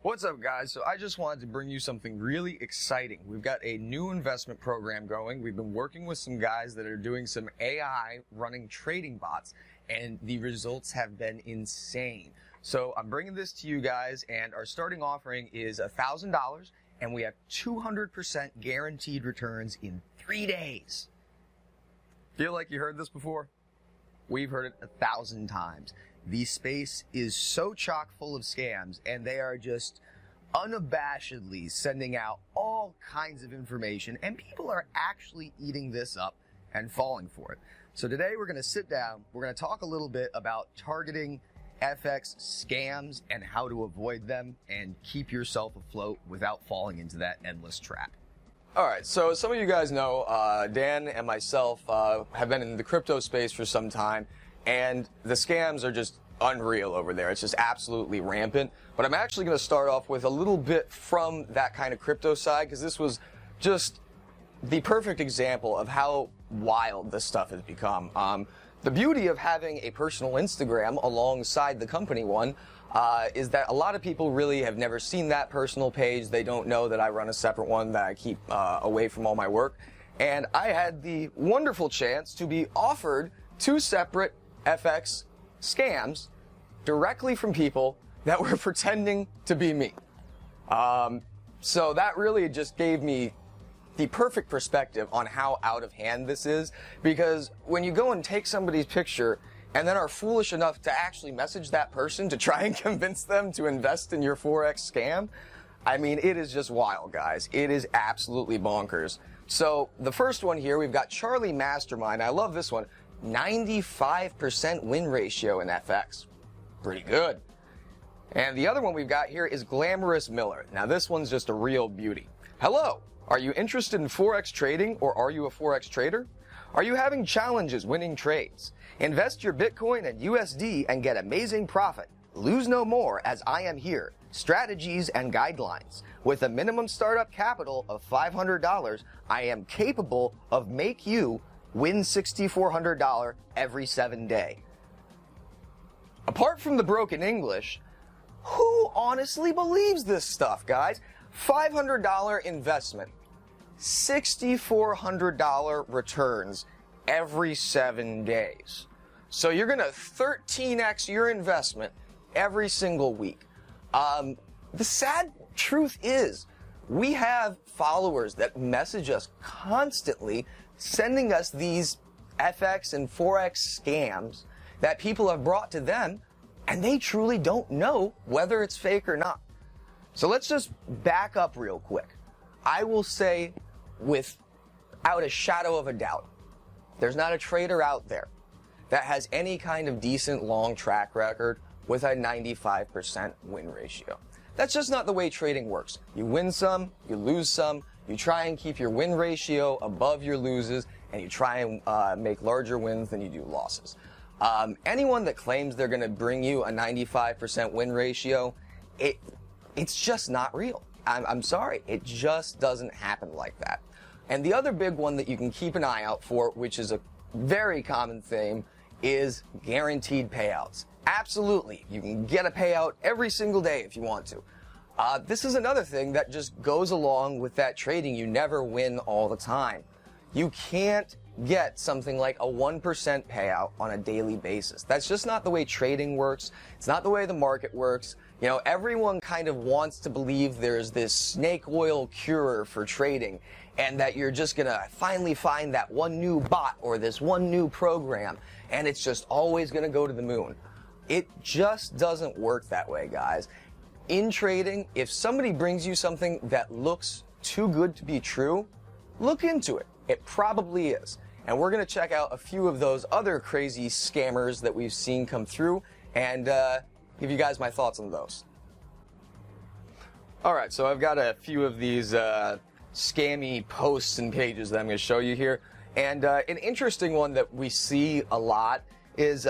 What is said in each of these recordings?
What's up, guys? So I just wanted to bring you something really exciting. We've got a new investment program going. We've been working with some guys that are doing some AI running trading bots, and the results have been insane. So I'm bringing this to you guys, and our starting offering is $1,000, and we have 200% guaranteed returns in 3 days. Feel like you heard this before? We've heard it 1,000 times. The space is so chock full of scams, and they are just unabashedly sending out all kinds of information, and people are actually eating this up and falling for it. So today we're going to sit down, we're going to talk a little bit about targeting FX scams and how to avoid them and keep yourself afloat without falling into that endless trap. All right, so some of you guys know Dan and myself have been in the crypto space for some time, and the scams are just unreal over there. It's just absolutely rampant. But I'm actually going to start off with a little bit from that kind of crypto side, because this was just the perfect example of how wild this stuff has become. The beauty of having a personal Instagram alongside the company one is that a lot of people really have never seen that personal page. They don't know that I run a separate one that I keep away from all my work. And I had the wonderful chance to be offered 2 separate FX scams directly from people that were pretending to be me. So that really just gave me the perfect perspective on how out of hand this is, because when you go and take somebody's picture and then are foolish enough to actually message that person to try and convince them to invest in your Forex scam, I mean, it is just wild, guys. It is absolutely bonkers. So the first one here, we've got Charlie Mastermind. I love this one. 95% win ratio in FX. Pretty good. And the other one we've got here is Glamorous Miller. Now this one's just a real beauty. Hello, are you interested in Forex trading, or are you a Forex trader? Are you having challenges winning trades? Invest your Bitcoin and USD and get amazing profit. Lose no more, as I am here. Strategies and guidelines. With a minimum startup capital of $500, I am capable of make you win $6,400 every 7 day. Apart from the broken English, who honestly believes this stuff, guys? $500 investment, $6,400 returns every 7 days. So you're going to 13x your investment every single week. The sad truth is, we have followers that message us constantly, sending us these FX and Forex scams that people have brought to them, and they truly don't know whether it's fake or not. So let's just back up real quick. I will say without a shadow of a doubt, there's not a trader out there that has any kind of decent long track record with a 95% win ratio. That's just not the way trading works. You win some, you lose some, you try and keep your win ratio above your loses, and you try and make larger wins than you do losses. Anyone that claims they're going to bring you a 95% win ratio, it's just not real. I'm sorry, it just doesn't happen like that. And the other big one that you can keep an eye out for, which is a very common theme, is guaranteed payouts. Absolutely, you can get a payout every single day if you want to. This is another thing that just goes along with that trading. You never win all the time. You can't get something like a 1% payout on a daily basis. That's just not the way trading works. It's not the way the market works. You know, everyone kind of wants to believe there's this snake oil cure for trading, and that you're just going to finally find that one new bot or this one new program, and it's just always going to go to the moon. It just doesn't work that way, guys. In trading, if somebody brings you something that looks too good to be true, look into it. It probably is. And we're going to check out a few of those other crazy scammers that we've seen come through and give you guys my thoughts on those. All right, so I've got a few of these scammy posts and pages that I'm going to show you here. And an interesting one that we see a lot is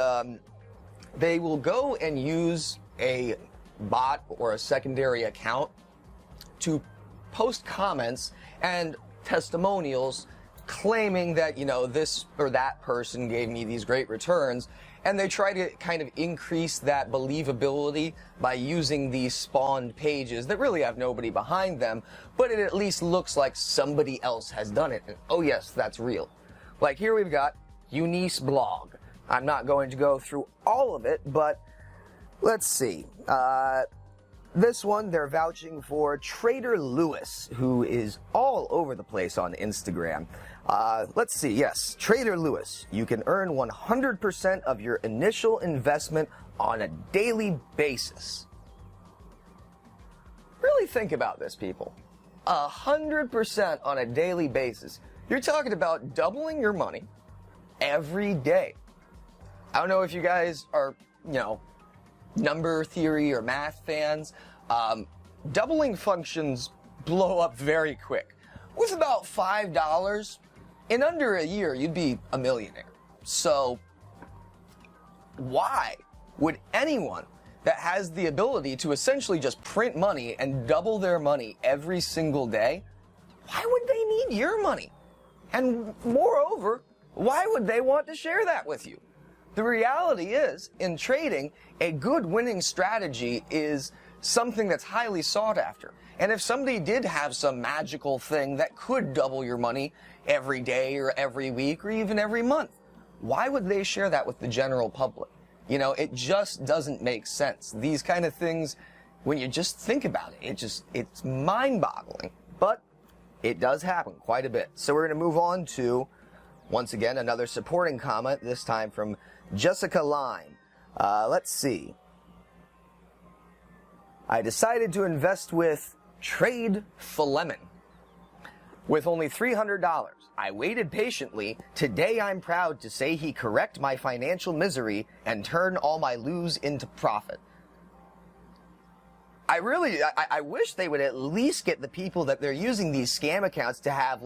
they will go and use a bot or a secondary account to post comments and testimonials claiming that, this or that person gave me these great returns, and they try to kind of increase that believability by using these spawned pages that really have nobody behind them, but it at least looks like somebody else has done it. And, oh yes, that's real. Like here we've got Eunice blog. I'm not going to go through all of it, but let's see. This one, they're vouching for Trader Lewis, who is all over the place on Instagram. Let's see, yes, Trader Lewis. You can earn 100% of your initial investment on a daily basis. Really think about this, people. 100% on a daily basis. You're talking about doubling your money every day. I don't know if you guys are, number theory or math fans. Doubling functions blow up very quick. With about $5, in under a year, you'd be a millionaire. So, why would anyone that has the ability to essentially just print money and double their money every single day, why would they need your money? And moreover, why would they want to share that with you? The reality is, in trading, a good winning strategy is something that's highly sought after. And if somebody did have some magical thing that could double your money every day or every week or even every month, why would they share that with the general public? It just doesn't make sense. These kind of things, when you just think about it, it's mind-boggling. But it does happen quite a bit. So we're going to move on to, once again, another supporting comment, this time from Jessica Line. Let's see. I decided to invest with Trade Philemon. With only $300, I waited patiently. Today I'm proud to say he correct my financial misery and turn all my lose into profit. I wish they would at least get the people that they're using these scam accounts to have,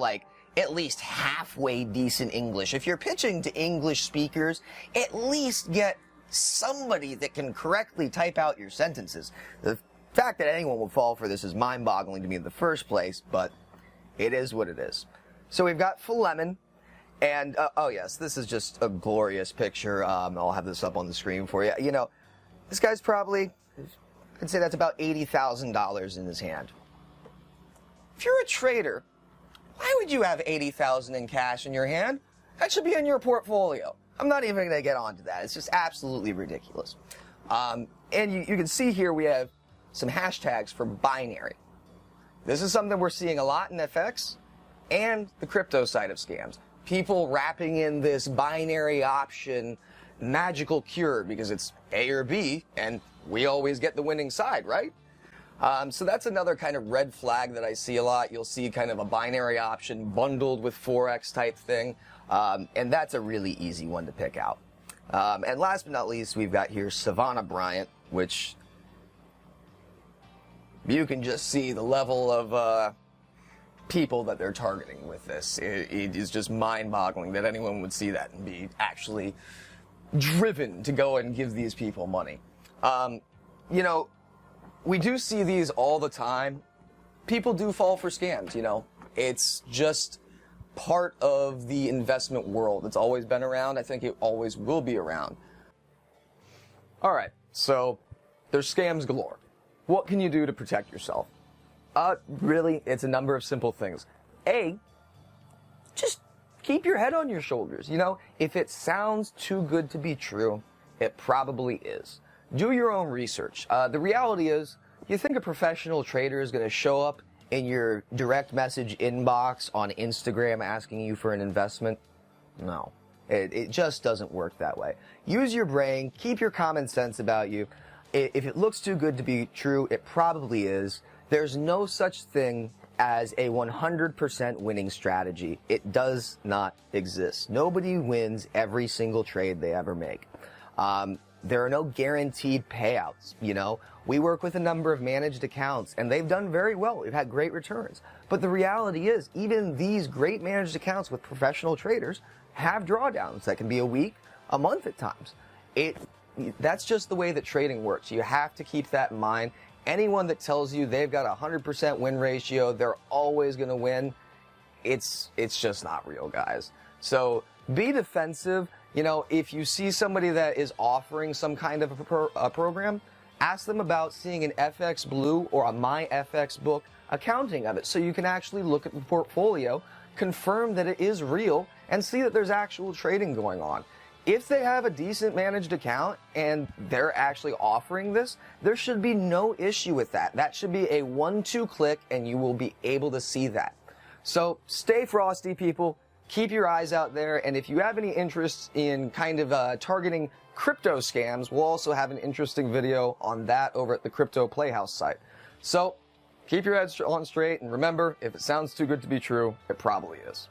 at least halfway decent English. If you're pitching to English speakers, at least get somebody that can correctly type out your sentences. The fact that anyone would fall for this is mind-boggling to me in the first place, but it is what it is. So we've got Philemon, and, oh yes, this is just a glorious picture. I'll have this up on the screen for you. This guy's probably, I'd say that's about $80,000 in his hand. If you're a trader, why would you have $80,000 in cash in your hand? That should be in your portfolio. I'm not even going to get onto that. It's just absolutely ridiculous. And you can see here we have some hashtags for binary. This is something we're seeing a lot in FX and the crypto side of scams. People wrapping in this binary option magical cure because it's A or B, and we always get the winning side, right? So that's another kind of red flag that I see a lot. You'll see kind of a binary option bundled with Forex type thing, and that's a really easy one to pick out. And last but not least, we've got here Savannah Bryant, which you can just see the level of people that they're targeting with this. It is just mind-boggling that anyone would see that and be actually driven to go and give these people money. We do see these all the time. People do fall for scams, It's just part of the investment world. It's always been around. I think it always will be around. All right, so there's scams galore. What can you do to protect yourself? Really, it's a number of simple things. A, just keep your head on your shoulders. If it sounds too good to be true, it probably is. Do your own research. The reality is, you think a professional trader is going to show up in your direct message inbox on Instagram asking you for an investment? No. It just doesn't work that way. Use your brain. Keep your common sense about you. If it looks too good to be true, it probably is. There's no such thing as a 100% winning strategy. It does not exist. Nobody wins every single trade they ever make. There are no guaranteed payouts, We work with a number of managed accounts, and they've done very well. We've had great returns. But the reality is, even these great managed accounts with professional traders have drawdowns that can be a week, a month at times. That's just the way that trading works. You have to keep that in mind. Anyone that tells you they've got a 100% win ratio, they're always going to win, it's just not real, guys. So be defensive. You know, if you see somebody that is offering some kind of a program, ask them about seeing an FX Blue or a My FX book accounting of it, so you can actually look at the portfolio, confirm that it is real, and see that there's actual trading going on. If they have a decent managed account and they're actually offering this, there should be no issue with that. That should be a 1-2 click and you will be able to see that. So stay frosty, people. Keep your eyes out there. And if you have any interest in kind of targeting crypto scams, we'll also have an interesting video on that over at the Crypto Playhouse site. So keep your heads on straight. And remember, if it sounds too good to be true, it probably is.